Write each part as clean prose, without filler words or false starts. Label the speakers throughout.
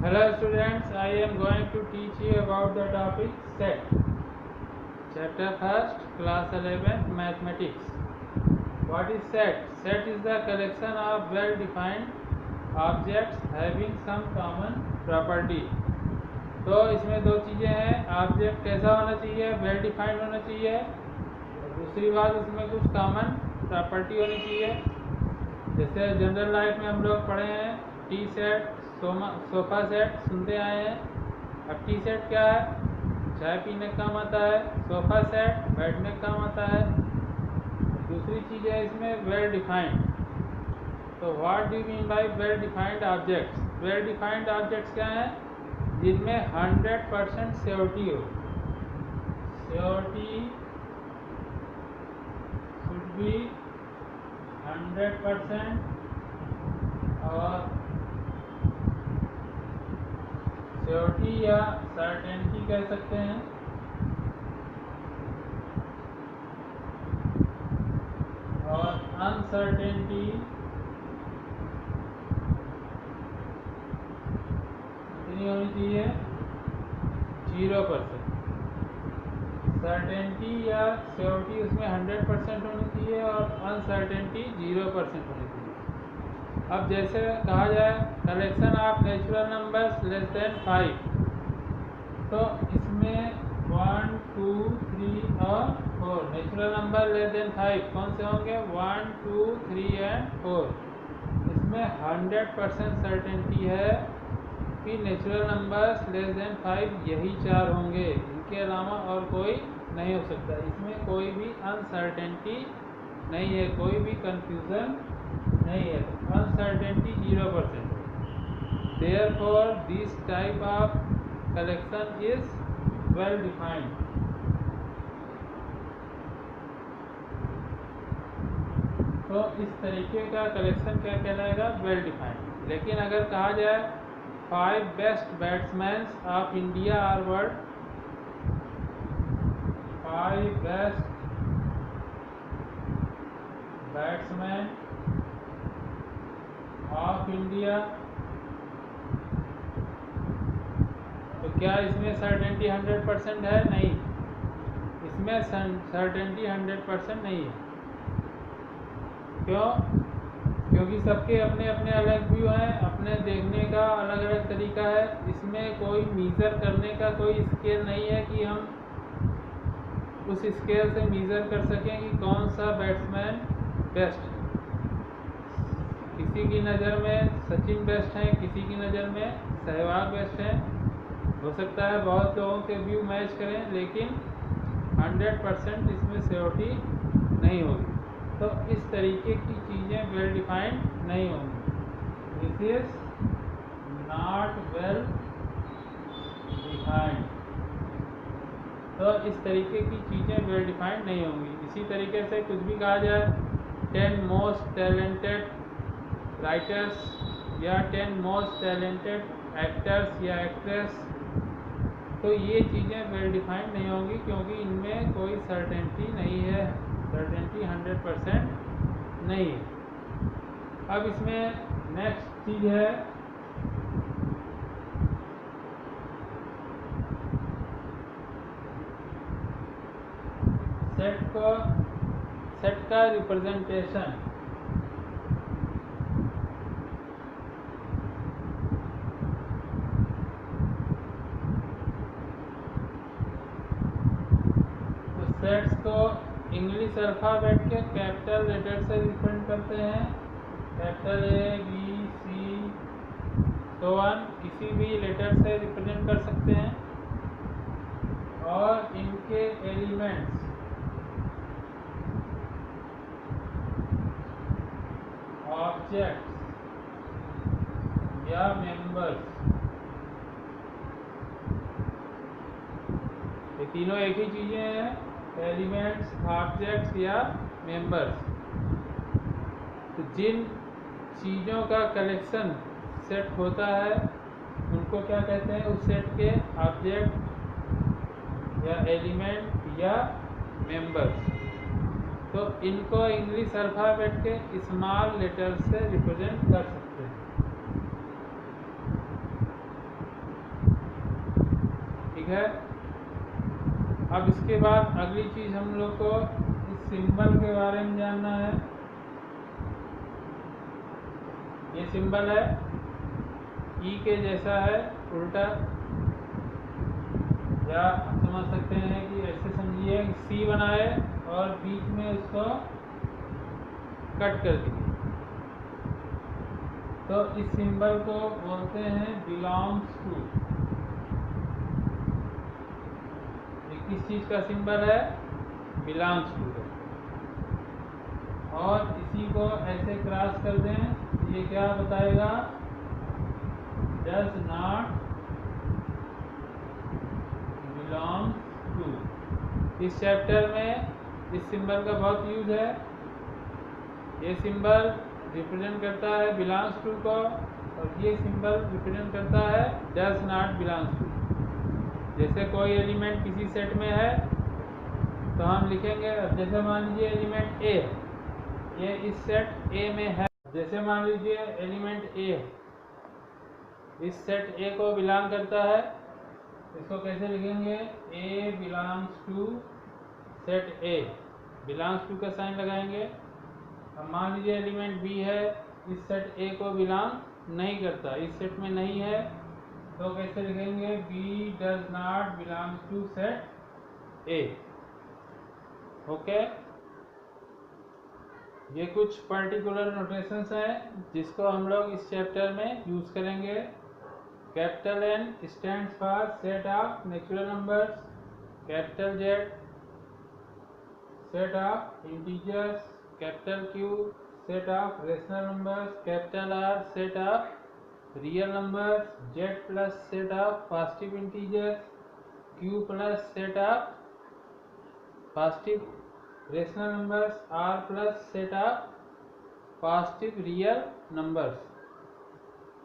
Speaker 1: Hello students, I am going to teach you about the topic set. Chapter 1st, class 11, mathematics. What is set? Set is the collection of well-defined objects having some common property. तो इसमें दो चीज़ें हैं, object कैसा होना चाहिए, well defined होना चाहिए, और दूसरी बात उसमें कुछ कॉमन प्रॉपर्टी होनी चाहिए। जैसे जनरल लाइफ में हम लोग पढ़े हैं टी सेट, सोफा सेट सुनते आए हैं। अब टी सेट क्या है? चाय पीने का काम आता है। सोफा सेट बैठने का काम आता है। दूसरी चीज़ है इसमें वेल डिफाइंड। तो what do mean by well defined objects? Well defined objects क्या हैं? जिनमें 100% श्योरिटी हो। श्योरिटी शुड बी 100% और श्योरिटी या सर्टेनिटी कह सकते हैं। और अनसर्टेनिटी कितनी होनी चाहिए? 0%। सर्टेनिटी या श्योरिटी उसमें 100% होनी चाहिए और अनसर्टेनिटी 0% होनी चाहिए। अब जैसे कहा जाए collection of natural numbers less than 5, तो इसमें 1, 2, 3 और 4 नेचुरल नंबर लेस देन 5 कौन से होंगे? 1, 2, 3 एंड 4। इसमें 100% सर्टेनिटी है कि नेचुरल नंबर्स लेस देन 5 यही 4 होंगे, इनके अलावा और कोई नहीं हो सकता। इसमें कोई भी अनसर्टेनिटी नहीं है, कोई भी कंफ्यूजन नहीं है। Uncertainty 0%। Therefore, this type of collection is well defined. तो इस तरीके का कलेक्शन क्या कहलाएगा? Well defined. लेकिन अगर कहा जाए 5 best batsman of India or world, 5 best batsman of India, तो क्या इसमें सर्टेनिटी 100% है? नहीं, इसमें सर्टेनिटी 100% नहीं है। क्यों? क्योंकि सबके अपने अपने अलग व्यू हैं, अपने देखने का अलग अलग तरीका है। इसमें कोई मीज़र करने का कोई स्केल नहीं है कि हम उस स्केल से मीज़र कर सकें कि कौन सा बैट्समैन बेस्ट है। किसी की नज़र में सचिन बेस्ट हैं, किसी की नज़र में सहवाग बेस्ट हैं। हो सकता है बहुत लोगों के व्यू मैच करें, लेकिन 100% इसमें श्योरिटी नहीं होगी। तो इस तरीके की चीज़ें वेल डिफाइंड नहीं होंगी। This is not well defined. तो इस तरीके की चीज़ें वेल डिफाइंड नहीं होंगी। इसी तरीके से कुछ भी कहा जाए 10 मोस्ट टैलेंटेड राइटर्स या 10 मोस्ट टैलेंटेड एक्टर्स या एक्ट्रेस, तो ये चीज़ें वेल डिफाइंड नहीं होंगी क्योंकि इनमें कोई सर्टेनिटी नहीं है। सर्टेनिटी 100% नहीं है। अब इसमें नेक्स्ट चीज़ है सेट का रिप्रेजेंटेशन। सेट्स को इंग्लिश अल्फ़ाबेट के कैपिटल लेटर से रिप्रेजेंट करते हैं। Capital A, B, C, so on किसी भी लेटर से रिप्रेजेंट कर सकते हैं। और इनके एलिमेंट्स ऑब्जेक्ट्स या मेंबर्स, ये तीनों एक ही चीज़ें हैं, एलिमेंट्स, ऑब्जेक्ट्स या मेंबर्स। तो जिन चीज़ों का कलेक्शन सेट होता है उनको क्या कहते हैं? उस सेट के ऑब्जेक्ट या एलिमेंट या मेंबर्स। तो इनको इंग्लिश अल्फ़ाबेट के स्मॉल लेटर से रिप्रेजेंट कर सकते हैं। ठीक है। अब इसके बाद अगली चीज़ हम लोग को इस सिंबल के बारे में जानना है। ये सिंबल है ई के जैसा है, उल्टा, या आप समझ सकते हैं कि ऐसे समझिए सी बनाए और बीच में उसको कट कर दिए, तो इस सिंबल को बोलते हैं बिलोंग्स टू। ये किस चीज़ का सिंबल है? बिलोंग्स टू है। और इसी को ऐसे क्रॉस कर दें तो ये क्या बताएगा? Does not belongs to. इस चैप्टर में इस सिंबल का बहुत यूज है। ये सिंबल रिप्रेजेंट करता है बिलोंग्स टू को, और ये सिंबल रिप्रेजेंट करता है डज नॉट बिलोंग्स टू। जैसे कोई एलिमेंट किसी सेट में है तो हम लिखेंगे, जैसे मान लीजिए एलिमेंट ए, ये इस सेट ए में है। जैसे मान लीजिए एलिमेंट ए इस सेट ए को बिलोंग करता है, इसको कैसे लिखेंगे? A belongs to set A, belongs to का साइन लगाएंगे। अब मान लीजिए एलिमेंट बी है, इस सेट ए को बिलोंग नहीं करता, इस सेट में नहीं है, तो कैसे लिखेंगे? B does not belongs to set A. Okay, ये कुछ पर्टिकुलर नोटेशंस हैं जिसको हम लोग इस चैप्टर में यूज करेंगे। Capital N stands for set of natural numbers, capital Z set of integers, capital Q set of rational numbers, capital R set of real numbers, Z plus set of positive integers, Q plus set of positive rational numbers, R plus set of positive real numbers.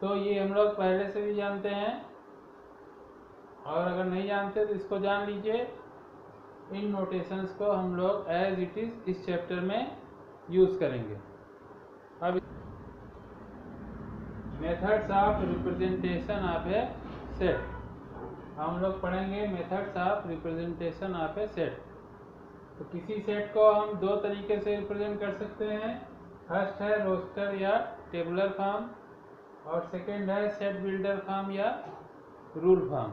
Speaker 1: तो ये हम लोग पहले से भी जानते हैं, और अगर नहीं जानते तो इसको जान लीजिए। इन नोटेशंस को हम लोग एज इट इज इस चैप्टर में यूज करेंगे। अब methods of representation of A set, हम लोग पढ़ेंगे methods of representation of A set. तो किसी सेट को हम दो तरीके से रिप्रेजेंट कर सकते हैं। फर्स्ट है रोस्टर या टेबुलर फॉर्म, और सेकंड है सेट बिल्डर फॉर्म या रूल फॉर्म।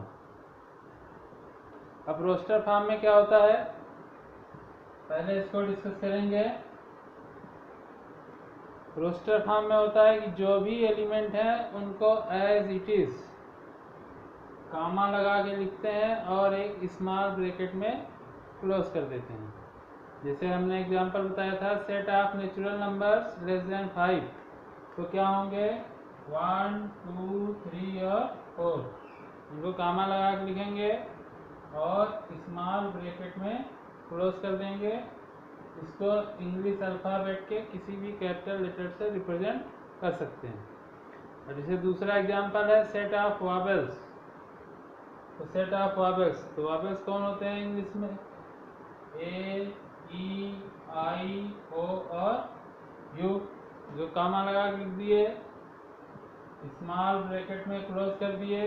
Speaker 1: अब रोस्टर फॉर्म में क्या होता है, पहले इसको डिस्कस करेंगे। रोस्टर फॉर्म में होता है कि जो भी एलिमेंट है उनको एज इट इज कामा लगा के लिखते हैं और एक स्मॉल ब्रैकेट में क्लोज कर देते हैं। जैसे हमने एग्जांपल बताया था, set of natural numbers less than 5, तो क्या होंगे? 1 2 3 और 4, इनको कामा लगा के लिखेंगे और स्मॉल ब्रैकेट में क्लोज कर देंगे। इसको इंग्लिश अल्फ़ाबेट के किसी भी कैपिटल लेटर से रिप्रेजेंट कर सकते हैं। और जैसे दूसरा एग्जांपल है सेट ऑफ वॉवेल्स, तो सेट ऑफ वॉवेल्स, तो वॉवेल्स कौन होते हैं इंग्लिश में? ए, ई, आई, ओ और यू, जो कामा लगा के लिख दिए, स्मॉल ब्रैकेट में क्लोज कर दिए।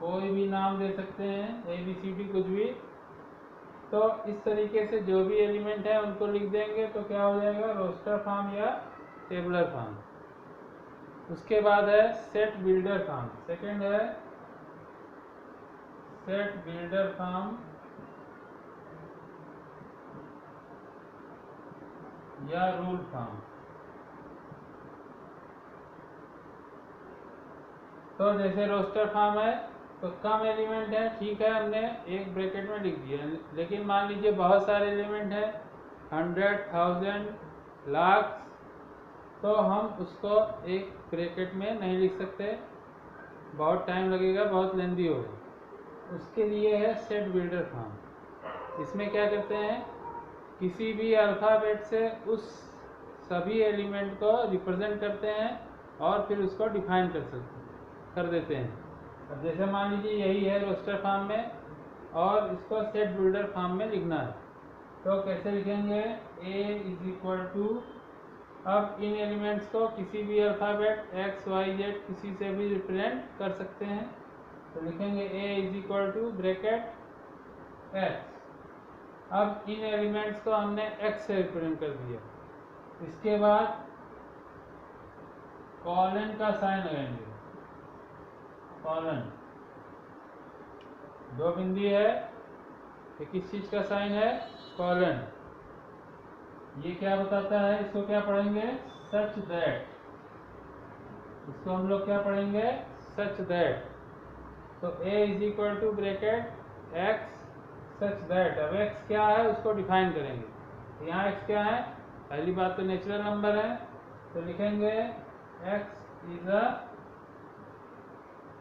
Speaker 1: कोई भी नाम दे सकते हैं, ABCD कुछ भी। तो इस तरीके से जो भी एलिमेंट है उनको लिख देंगे तो क्या हो जाएगा? रोस्टर फॉर्म या टेबुलर फॉर्म। उसके बाद है सेट बिल्डर फॉर्म, सेकंड है सेट बिल्डर फॉर्म या रूल फॉर्म। तो जैसे रोस्टर फॉर्म है तो कम एलिमेंट है, ठीक है, हमने एक ब्रैकेट में लिख दिया। लेकिन मान लीजिए बहुत सारे एलिमेंट है, 100, 1000, लाख, तो हम उसको एक ब्रैकेट में नहीं लिख सकते, बहुत टाइम लगेगा, बहुत लेंदी होगा। उसके लिए है सेट बिल्डर फॉर्म। इसमें क्या करते हैं, किसी भी अल्फ़ाबेट से उस सभी एलिमेंट को रिप्रेजेंट करते हैं और फिर उसको डिफाइन कर देते हैं। अब जैसे मान लीजिए यही है रोस्टर फॉर्म में और इसको सेट बिल्डर फॉर्म में लिखना है, तो कैसे लिखेंगे? A इज इक्वल टू, अब इन एलिमेंट्स को किसी भी अल्फ़ाबेट X, Y, Z किसी से भी रिप्रेजेंट कर सकते हैं। तो लिखेंगे a is equal to bracket x। अब इन एलिमेंट्स को हमने x से रिप्रेजेंट कर दिया। इसके बाद कॉलन का साइन लगाएंगे। कॉलन दो बिंदी है, ये किस चीज का साइन है? कॉलन। ये क्या बताता है? इसको क्या पढ़ेंगे? Such that. इसको हम लोग क्या पढ़ेंगे? Such that. तो a is equal to bracket x such that. अब x क्या है उसको डिफाइन करेंगे। यहाँ x क्या है? पहली बात तो नेचुरल नंबर है, तो लिखेंगे x is a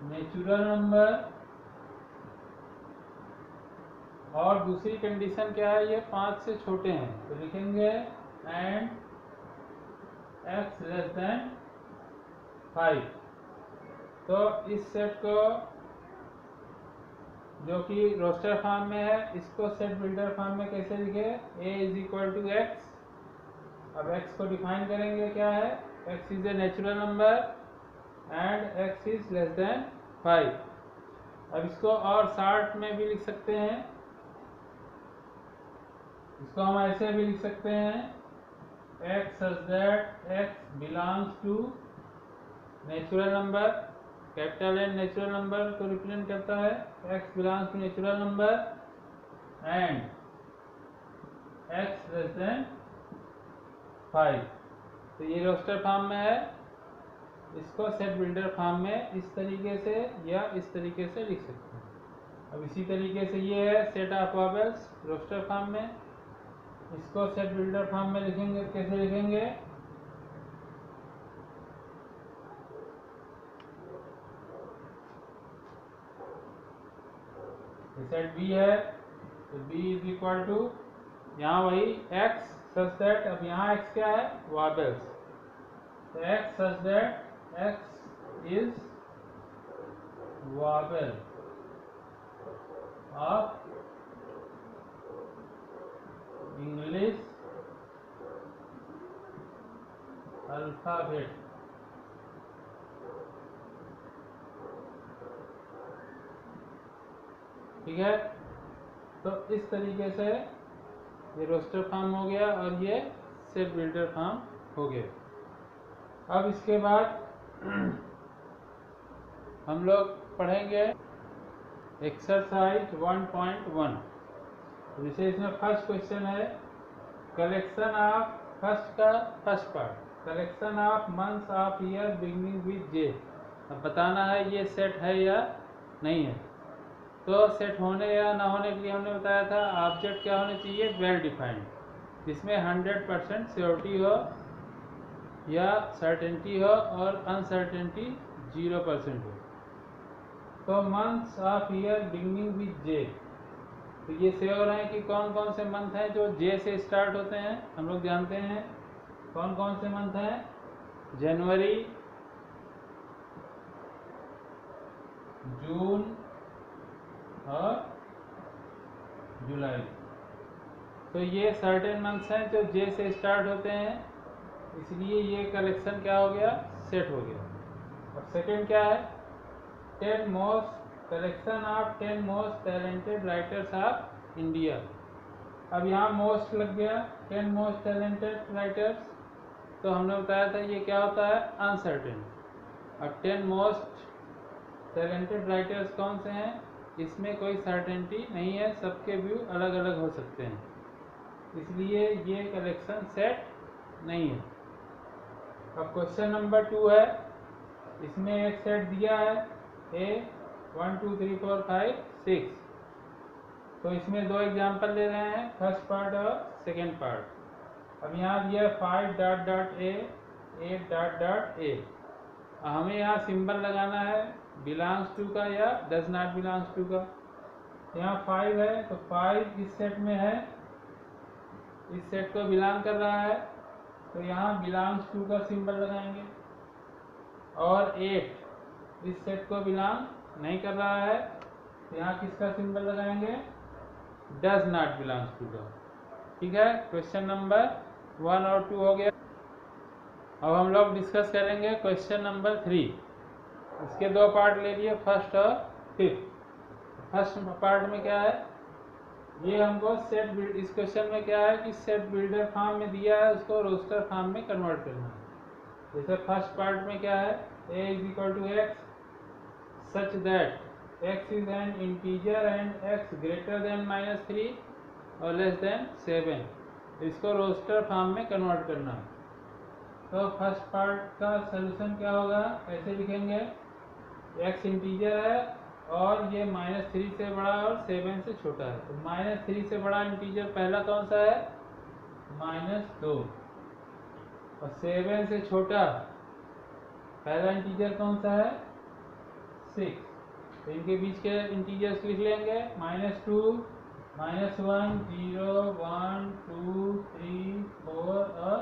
Speaker 1: natural number. और दूसरी कंडीशन क्या है? ये 5 से छोटे हैं, तो लिखेंगे एंड x लेस देन 5। तो इस सेट को जो कि रोस्टर फॉर्म में है, इसको सेट बिल्डर फॉर्म में कैसे लिखे? a is equal to x। अब x को डिफाइन करेंगे, क्या है? x is a natural number and x is less than 5। अब इसको और शॉर्ट में भी लिख सकते हैं। इसको हम ऐसे भी लिख सकते हैं x such that x belongs to natural number. Capital N natural number को रिप्रेजेंट करता है। x belongs to natural number and x less than 5। तो ये रोस्टर फॉर्म में है। इसको सेट बिल्डर फॉर्म में इस तरीके से या इस तरीके से लिख सकते हैं। अब इसी तरीके से ये है set of vowels roster form में। इसको सेट बिल्डर फॉर्म में लिखेंगे, कैसे लिखेंगे? सेट बी है, तो बी इज इक्वल टू यहाँ वही x सच दैट। अब यहाँ x क्या है? वॉवेल्स। तो x such that x is vowel of English alphabet. ठीक है, तो इस तरीके से ये रोस्टर फॉर्म हो गया और ये सेट बिल्डर फॉर्म हो गया। अब इसके बाद हम लोग पढ़ेंगे एक्सरसाइज 1.1। जैसे इसमें फर्स्ट क्वेश्चन है collection of first part collection of months of year beginning with J. अब बताना है ये सेट है या नहीं है। तो सेट होने या ना होने के लिए हमने बताया था ऑब्जेक्ट क्या होने चाहिए? वेल डिफाइंड, जिसमें 100% श्योरिटी हो या सर्टेनिटी हो और अनसर्टेनिटी 0% हो। तो months of year beginning with J, तो ये श्योर है कि कौन कौन से मंथ हैं जो जे से स्टार्ट होते हैं। हम लोग जानते हैं कौन कौन से मंथ हैं? जनवरी, जून और जुलाई। तो ये सर्टेन मंथ्स हैं जो जे से स्टार्ट होते हैं, इसलिए ये कलेक्शन क्या हो गया? सेट हो गया। और सेकंड क्या है? 10 most collection of 10 most talented writers of India. अब यहाँ मोस्ट लग गया, 10 मोस्ट टैलेंटेड राइटर्स। तो हमने बताया था ये क्या होता है? अनसर्टेन। अब 10 मोस्ट टैलेंटेड राइटर्स कौन से हैं? इसमें कोई सर्टेनिटी नहीं है, सबके व्यू अलग अलग हो सकते हैं, इसलिए ये कलेक्शन सेट नहीं है। अब क्वेश्चन नंबर 2 है, इसमें एक सेट दिया है ए 1 2 3 4 5 6। तो इसमें दो एग्जाम्पल ले रहे हैं, फर्स्ट पार्ट और सेकेंड पार्ट। अब यहाँ दिया 5 dot dot A 8 dot dot A. हमें यहाँ सिंबल लगाना है बिलोंग्स टू का या डज नॉट बिलोंग्स टू का। यहाँ 5 है तो 5 इस सेट में है, इस सेट को बिलोंग कर रहा है, तो यहाँ बिलोंग्स टू का सिंबल लगाएंगे। और 8 इस सेट को बिलोंग नहीं कर रहा है, तो यहाँ किसका सिंबल लगाएंगे? डज नॉट बिलोंग्स टू का। ठीक है, क्वेश्चन नंबर 1 और 2 हो गया। अब हम लोग डिस्कस करेंगे क्वेश्चन नंबर 3। इसके दो पार्ट ले लिए, फर्स्ट और फिफ्थ। फर्स्ट पार्ट में क्या है, ये हमको सेट बिल्ड, इस क्वेश्चन में क्या है कि सेट बिल्डर फॉर्म में दिया है, उसको रोस्टर फॉर्म में कन्वर्ट करना है। जैसे फर्स्ट पार्ट में क्या है, a is equal to x such that x is an integer and x greater than -3 और लेस देन 7। इसको रोस्टर फॉर्म में कन्वर्ट करना है। तो फर्स्ट पार्ट का सलूशन क्या होगा, ऐसे लिखेंगे, x इंटीजर है और ये -3 से बड़ा और 7 से छोटा है। तो -3 से बड़ा इंटीजर पहला कौन सा है, -2, और 7 से छोटा पहला इंटीजर कौन सा है, 6। तो इनके बीच के इंटीजर्स लिख लेंगे, -2, -1, 0, 1, 2, 3, 4 और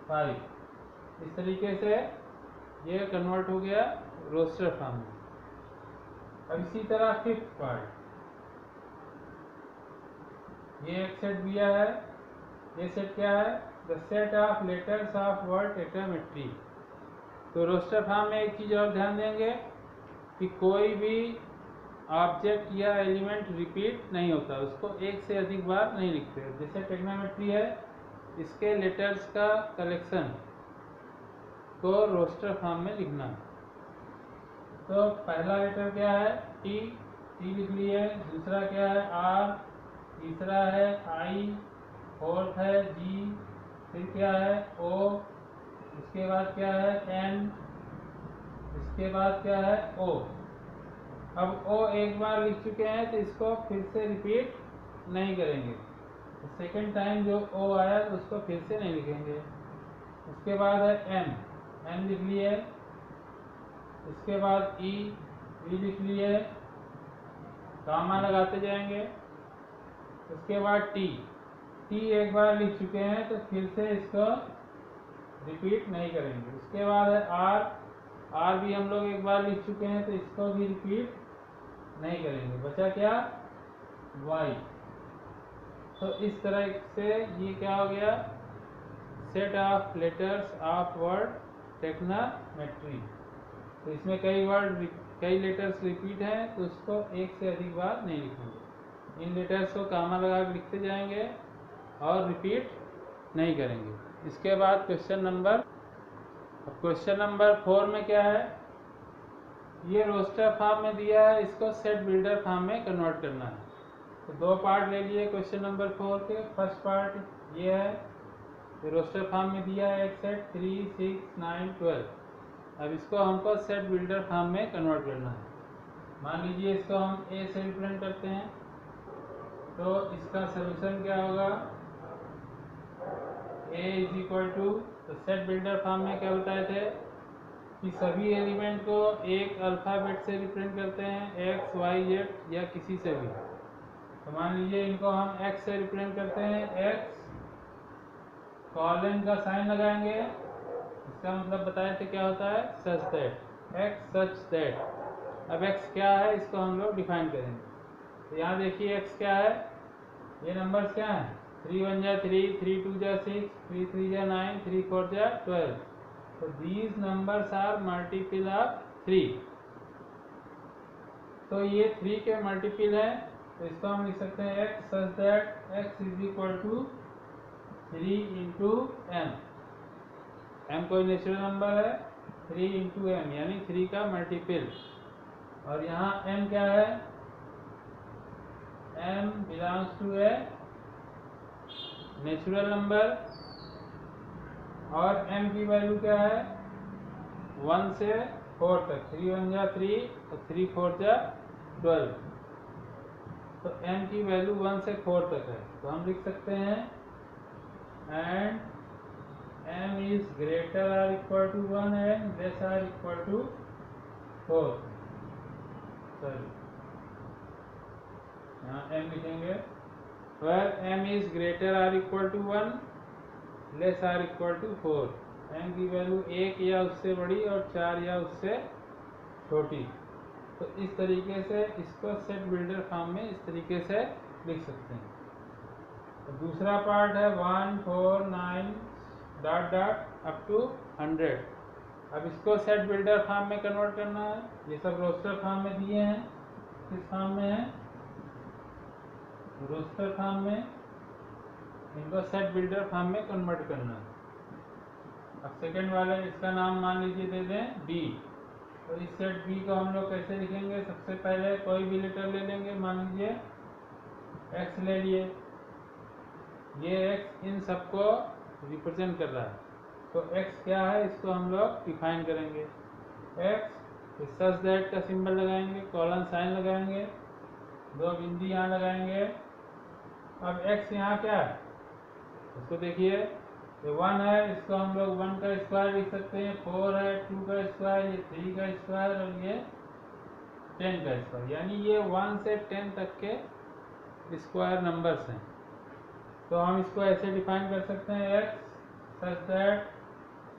Speaker 1: 5। इस तरीके से ये कन्वर्ट हो गया रोस्टर फॉर्म में। अब इसी तरह फिफ्थ पार्ट, ये एक सेट दिया है, ये सेट क्या है, the set of letters of word tetrametry. तो रोस्टर फॉर्म में एक चीज और ध्यान देंगे कि कोई भी ऑब्जेक्ट या एलिमेंट रिपीट नहीं होता, उसको एक से अधिक बार नहीं लिखते। जैसे टेट्रामेट्री है, इसके लेटर्स का कलेक्शन को रोस्टर फॉर्म में लिखना है। तो पहला लेटर क्या है, टी, टी लिख लिए। दूसरा क्या है, आर। तीसरा है आई। फोर्थ है जी। फिर क्या है, ओ। इसके बाद क्या है, एन। इसके बाद क्या है, ओ। अब ओ एक बार लिख चुके हैं तो इसको फिर से रिपीट नहीं करेंगे। सेकेंड टाइम जो ओ आया तो उसको फिर से नहीं लिखेंगे। उसके बाद है एम, एम लिख लिए। इसके बाद ई, ई लिख लिए, कामा लगाते जाएंगे। उसके बाद टी, टी एक बार लिख चुके हैं तो फिर से इसको रिपीट नहीं करेंगे। उसके बाद है आर, आर भी हम लोग एक बार लिख चुके हैं तो इसको भी रिपीट नहीं करेंगे। बचा क्या, वाई। तो इस तरह से ये क्या हो गया, set of letters of word टेक्नोमेट्री। तो इसमें कई लेटर्स रिपीट हैं तो उसको एक से अधिक बार नहीं लिखेंगे। इन लेटर्स को कामा लगा के लिखते जाएंगे और रिपीट नहीं करेंगे। इसके बाद क्वेश्चन नंबर 4 में क्या है, ये रोस्टर फॉर्म में दिया है, इसको सेट बिल्डर फॉर्म में कन्वर्ट करना है। तो दो पार्ट ले लिए क्वेश्चन नंबर 4 के। फर्स्ट पार्ट ये है, ये रोस्टर फॉर्म में दिया है एक सेट 3, 6, 9, 12। अब इसको हमको सेट बिल्डर फॉर्म में कन्वर्ट करना है। मान लीजिए इसको हम ए से रिप्रेजेंट करते हैं, तो इसका सलूशन क्या होगा, ए इज इक्वल टू, तो सेट बिल्डर फॉर्म में क्या बताए थे कि सभी एलिमेंट को एक अल्फ़ाबेट से रिप्रेजेंट करते हैं, एक्स, वाई, जेड या किसी से भी। तो मान लीजिए इनको हम एक्स से रिप्रेजेंट करते हैं, एक्स कॉलन का साइन लगाएंगे, इसका मतलब बताए थे क्या होता है, सच दैट, एक्स सच दैट। अब एक्स क्या है इसको हम लोग डिफाइन करेंगे। तो यहाँ देखिए एक्स क्या है, ये नंबर्स क्या है, 3 1 जा 3, 3 2 जा 6, 3 3 जा 9, 3 4 जा 12। तो these numbers are multiple of 3। तो ये 3 के मल्टीपल है, तो इसको हम लिख सकते हैं x such that x is equal to 3 into m। m कोई नेचुरल नंबर है, 3 into m यानी 3 का मल्टीपल। और यहाँ m क्या है, m belongs to a natural number. और m की वैल्यू क्या है, 1 से 4 तक, 3 1 जा 3 और 3 4 जा 12। तो m की वैल्यू 1 से 4 तक है। तो हम लिख सकते हैं and m is greater or equal to 1 and less or equal to 4। Sorry, यहाँ m लिखेंगे, where m is greater or equal to 1 less or equal to 4। m की वैल्यू 1 या उससे बड़ी और 4 या उससे छोटी। तो इस तरीके से इसको सेट बिल्डर फॉर्म में इस तरीके से लिख सकते हैं। तो दूसरा पार्ट है 1 4 9 डॉट डॉट अप टू 100। अब इसको सेट बिल्डर फॉर्म में कन्वर्ट करना है। ये सब रोस्टर फॉर्म में दिए हैं। किस फॉर्म में है? रोस्टर फॉर्म में। इनको सेट बिल्डर फॉर्म में कन्वर्ट करना है। अब सेकंड वाले इसका नाम मान लीजिए दे दें बी। तो इस सेट बी को हम लोग कैसे लिखेंगे? सबसे पहले कोई भी लेटर ले लेंगे। मान लीजिए एक्स ले लिए। ये एक्स इन सबको रिप्रेजेंट कर रहा है। तो एक्स क्या है इसको हम लोग डिफाइन करेंगे। एक्स सच दैट का सिंबल लगाएंगे, कॉलन साइन लगाएंगे, दो बिंदी यहाँ लगाएंगे। अब एक्स यहाँ क्या है इसको देखिए, ये 1 है, इसको हम लोग 1 का स्क्वायर लिख सकते हैं। 4 है, 2 का स्क्वायर, ये 3 का स्क्वायर और ये 10 का स्क्वायर। यानी ये 1 से 10 तक के स्क्वायर नंबर्स हैं। तो हम इसको ऐसे डिफाइन कर सकते हैं x such that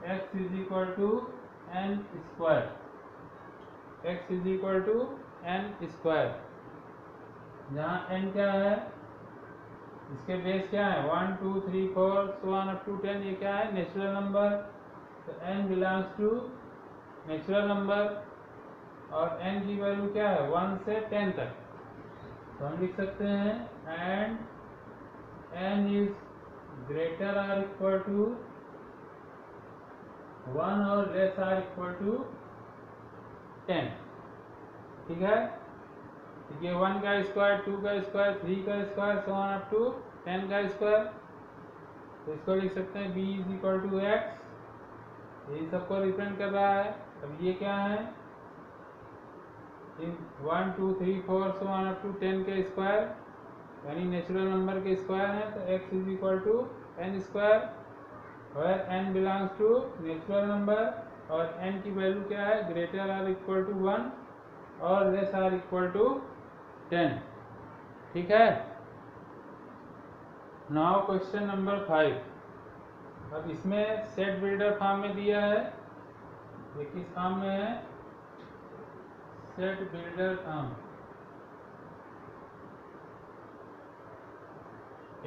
Speaker 1: x is equal to n square. X is equal to n square, जहाँ एन क्या है, इसके बेस क्या है 1 2 3 4 so on up to 10। ये क्या है? Natural number. तो n belongs to natural number और n की वैल्यू क्या है 1 से 10 तक। तो हम लिख सकते हैं and n is greater or equal to 1 और लेस आर इक्वल टू 10। ठीक है? ये 1 का स्क्वायर, 2 का स्क्वायर, 3 का square so on up to 10 का स्क्वायर। तो इसको लिख सकते हैं b is equal to x. यही सबको रिप्रेजेंट कर रहा है। अब ये क्या है? 1 2 3 4 so on up to 10 के स्क्वायर, यानी नेचुरल नंबर के स्क्वायर है। तो x is equal to n square, where n belongs to natural number और n की वैल्यू क्या है? ग्रेटर आर इक्वल टू 1 और लेस आर इक्वल टू 10। ठीक है? Now question number 5। अब इसमें सेट बिल्डर फॉर्म में दिया है। ये किस फॉर्म में है? Set builder form.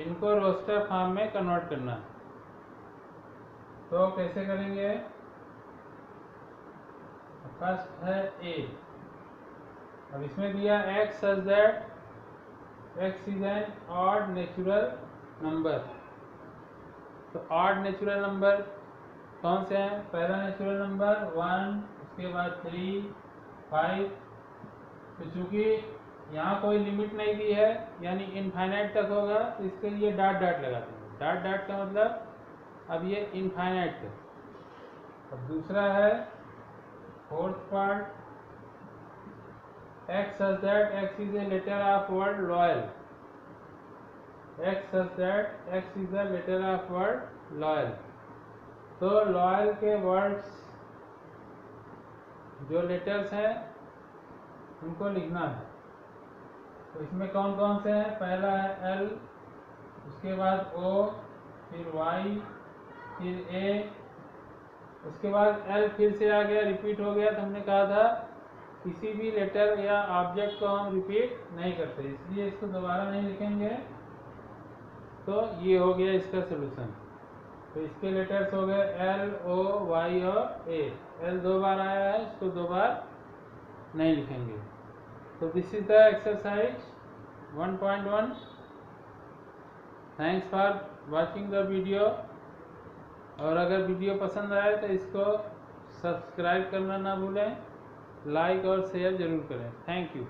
Speaker 1: इनको रोस्टर फॉर्म में कन्वर्ट करना है। तो कैसे करेंगे? फर्स्ट है ए। अब इसमें दिया x such that x is N odd natural number. तो ऑड नेचुरल नंबर कौन से हैं? पहला नेचुरल नंबर 1, उसके बाद 3 5। तो चूंकि यहाँ कोई लिमिट नहीं दी है यानी इनफाइनाइट तक होगा, तो इसके लिए डॉट डॉट लगाते हैं। डॉट डॉट का मतलब अब ये इनफाइनाइट है। अब दूसरा है fourth part, x such that x is a letter of word loyal। x such that x is a letter of word loyal। तो loyal के वर्ड्स जो लेटर्स हैं उनको लिखना है। तो इसमें कौन कौन से हैं? पहला है L, उसके बाद O, फिर Y, फिर A, उसके बाद L फिर से आ गया, रिपीट हो गया। तो हमने कहा था किसी भी लेटर या ऑब्जेक्ट को हम रिपीट नहीं करते, इसलिए इसको दोबारा नहीं लिखेंगे। तो ये हो गया इसका सोल्यूशन। तो इसके लेटर्स हो गए L, O, Y और A। L 2 बार आया है, इसको 2 बार नहीं लिखेंगे। तो this is the exercise 1.1। Thanks for watching the video. और अगर वीडियो पसंद आए तो इसको सब्सक्राइब करना ना भूलें, लाइक और शेयर जरूर करें। Thank you.